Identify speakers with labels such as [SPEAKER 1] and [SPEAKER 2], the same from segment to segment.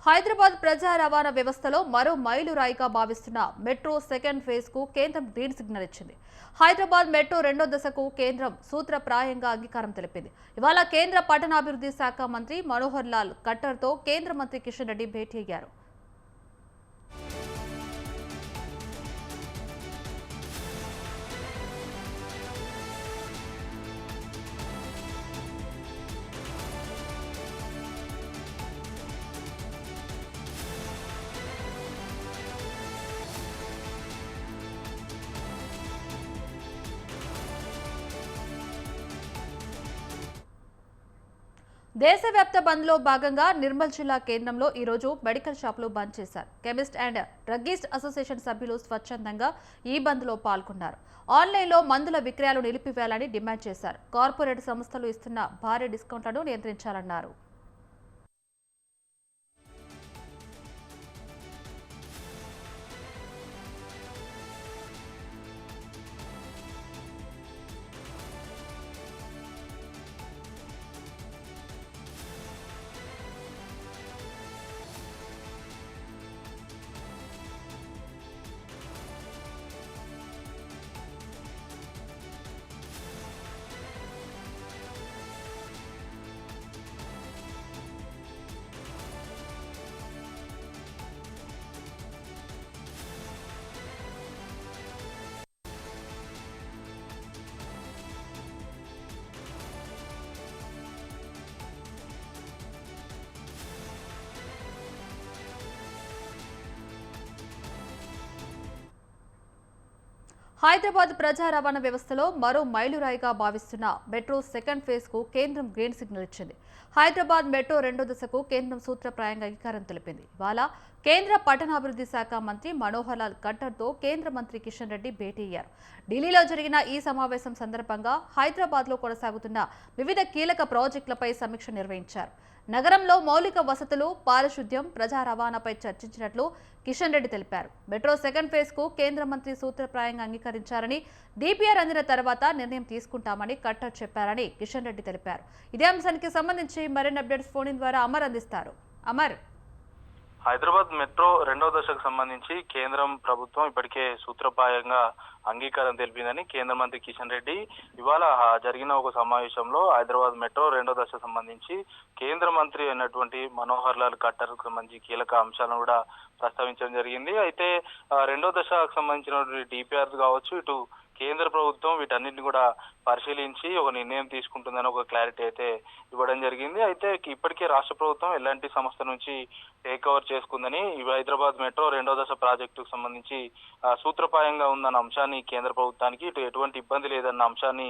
[SPEAKER 1] హైదరాబాద్ ప్రజా రవాణా వ్యవస్థలో మరో మైలురాయిగా భావిస్తున్న మెట్రో సెకండ్ ఫేజ్ కు కేంద్రం గ్రీన్ సిగ్నల్ ఇచ్చింది. హైదరాబాద్ మెట్రో రెండో దశకు కేంద్రం సూత్రప్రాయంగా అంగీకారం తెలిపింది. ఇవాళ కేంద్ర పట్టణాభివృద్ధి శాఖ మంత్రి మనోహర్ లాల్ ఖట్టర్ తో కేంద్ర మంత్రి కిషన్ రెడ్డి భేటీ అయ్యారు. దేశవ్యాప్త బంద్ లో భాగంగా నిర్మల్ జిల్లా కేంద్రంలో ఈ రోజు మెడికల్ షాపులు బంద్ చేశారు. కెమిస్ట్ అండ్ డ్రగ్గిస్ట్ అసోసియేషన్ సభ్యులు స్వచ్ఛందంగా ఈ బంద్ లో పాల్గొన్నారు. ఆన్లైన్లో మందుల విక్రయాలు నిలిపివేయాలని డిమాండ్ చేశారు. కార్పొరేట్ సంస్థలు ఇస్తున్న భారీ డిస్కౌంట్లను నియంత్రించాలన్నారు. హైదరాబాద్ ప్రజా రవాణా వ్యవస్థలో మరో మైలురాయిగా భావిస్తున్న మెట్రో సెకండ్ ఫేజ్ కు కేంద్రం గ్రీన్ సిగ్నల్ ఇచ్చింది. హైదరాబాద్ మెట్రో రెండో దశకు కేంద్రం సూత్రప్రాయంగా అంగీకారం తెలిపింది. ఇవాళ కేంద్ర పట్టణాభివృద్ధి శాఖ మంత్రి మనోహర్ లాల్ ఖట్టర్ తో కేంద్ర మంత్రి కిషన్ రెడ్డి భేటీ అయ్యారు. ఢిల్లీలో జరిగిన ఈ సమావేశం సందర్భంగా హైదరాబాద్ లో కొనసాగుతున్న వివిధ కీలక ప్రాజెక్టులపై సమీక్ష నిర్వహించారు. నగరంలో మౌలిక వసతులు, పారిశుద్ధ్యం, ప్రజా రవాణాపై చర్చించినట్లు కిషన్ రెడ్డి తెలిపారు. మెట్రో సెకండ్ ఫేజ్ కు కేంద్ర మంత్రి సూత్రప్రాయంగా అంగీకరించారని, డీపీఆర్ అందిన తర్వాత నిర్ణయం తీసుకుంటామని ఖట్టర్ చెప్పారని కిషన్ రెడ్డి తెలిపారు. ఇదే అంశానికి సంబంధించి మరిన్ని అప్డేట్స్ ఫోన్ ద్వారా అమర్ అందిస్తారు. అమర్,
[SPEAKER 2] హైదరాబాద్ మెట్రో రెండవ దశకు సంబంధించి కేంద్రం ప్రభుత్వం ఇప్పటికే సూత్రప్రాయంగా అంగీకారం తెలిపిందని కేంద్ర మంత్రి కిషన్ రెడ్డి ఇవాళ జరిగిన ఒక సమావేశంలో హైదరాబాద్ మెట్రో రెండో దశకు సంబంధించి కేంద్ర మంత్రి అయినటువంటి మనోహర్ లాల్ ఖట్టర్ సంబంధించి కీలక అంశాలను కూడా ప్రస్తావించడం జరిగింది. అయితే రెండో దశకు సంబంధించినటువంటి డిపిఆర్ కావచ్చు, ఇటు కేంద్ర ప్రభుత్వం వీటన్నిటిని కూడా పరిశీలించి ఒక నిర్ణయం తీసుకుంటుందని ఒక క్లారిటీ అయితే ఇవ్వడం జరిగింది. అయితే ఇప్పటికే రాష్ట్ర ప్రభుత్వం ఎల్ఎన్టీ సంస్థ నుంచి టేక్ ఓవర్ చేసుకుందని, హైదరాబాద్ మెట్రో రెండో దశ ప్రాజెక్టుకు సంబంధించి సూత్రప్రాయంగా ఉందన్న అంశాన్ని కేంద్ర ప్రభుత్వానికి ఇటు ఎటువంటి ఇబ్బంది లేదన్న అంశాన్ని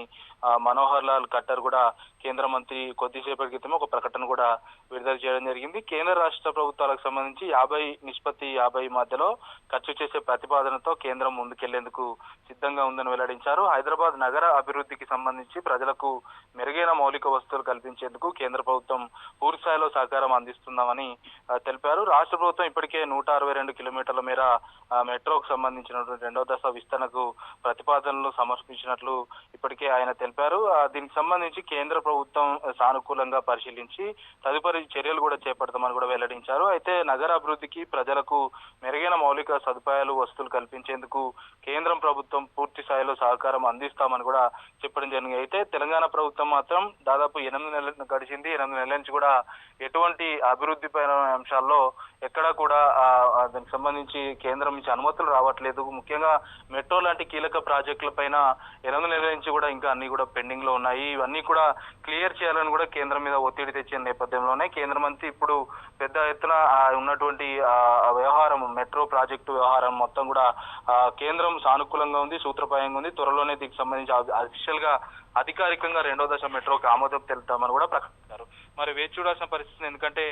[SPEAKER 2] మనోహర్ లాల్ ఖట్టర్ కూడా కేంద్ర మంత్రి కొద్దిసేపటి క్రితం ఒక ప్రకటన కూడా విడుదల చేయడం జరిగింది. కేంద్ర రాష్ట్ర ప్రభుత్వాలకు సంబంధించి 50-50 మధ్యలో ఖర్చు చేసే ప్రతిపాదనతో కేంద్రం ముందుకెళ్లేందుకు సిద్ధంగా ఉందని వెల్లడించారు. హైదరాబాద్ నగర అభివృద్ధికి సంబంధించి ప్రజలకు మెరుగైన మౌలిక వసతులు కల్పించేందుకు కేంద్ర ప్రభుత్వం పూర్తి స్థాయిలో సహకారం అందిస్తుందామని తెలిపారు. రాష్ట్ర ప్రభుత్వం ఇప్పటికే 162 కిలోమీటర్ల మేర మెట్రోకు సంబంధించినటువంటి రెండో దశ విస్తరణకు ప్రతిపాదనలు సమర్పించినట్లు ఇప్పటికే ఆయన తెలిపారు. దీనికి సంబంధించి కేంద్ర ప్రభుత్వం సానుకూలంగా పరిశీలించి తదుపరి చర్యలు కూడా చేపడతామని కూడా వెల్లడించారు. అయితే నగర అభివృద్ధికి ప్రజలకు మెరుగైన మౌలిక సదుపాయాలు, వసతులు కల్పించేందుకు కేంద్రం ప్రభుత్వం పూర్తి స్థాయిలో సహకారం అందిస్తామని కూడా చెప్పడం జరిగింది. అయితే తెలంగాణ ప్రభుత్వం మాత్రం దాదాపు 8 నెలలు గడిచింది. 8 నెలల నుంచి కూడా ఎటువంటి అభివృద్ధి పైన అంశాల్లో ఎక్కడా కూడా దానికి సంబంధించి కేంద్రం నుంచి అనుమతులు రావట్లేదు. ముఖ్యంగా మెట్రో లాంటి కీలక ప్రాజెక్టుల పైన 8 నెలల నుంచి కూడా ఇంకా అన్ని కూడా పెండింగ్ లో ఉన్నాయి. ఇవన్నీ కూడా క్లియర్ చేయాలని కూడా కేంద్రం మీద ఒత్తిడి తెచ్చిన నేపథ్యంలోనే కేంద్ర మంత్రి ఇప్పుడు పెద్ద ఎత్తున ఉన్నటువంటి వ్యవహారం, మెట్రో ప్రాజెక్టు వ్యవహారం మొత్తం కూడా కేంద్రం సానుకూలంగా ఉంది, సూత్రప్రాయంగా ఉంది. త్వరలోనే దీనికి సంబంధించి అఫీషియల్ గా అధికారికంగా రెండో దశ మెట్రోకి ఆమోదం తెలుపుతామని కూడా ప్రకటించారు. మరి వేచి చూడాల్సిన పరిస్థితి, ఎందుకంటే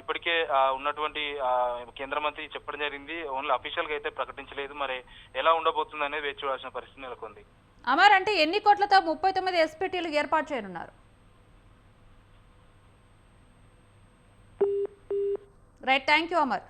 [SPEAKER 2] ఇప్పటికే ఉన్నటువంటి కేంద్ర మంత్రి చెప్పడం జరిగింది, ఓన్లీ అఫీషియల్ గా అయితే ప్రకటించలేదు. మరి ఎలా ఉండబోతుంది అనేది వేచి చూడాల్సిన పరిస్థితి నెలకొంది.
[SPEAKER 1] అమర్, అంటే ఎన్ని కోట్లతో 39 ఎస్పీటీలు ఏర్పాటు చేయనున్నారు? Right, thank you Amar.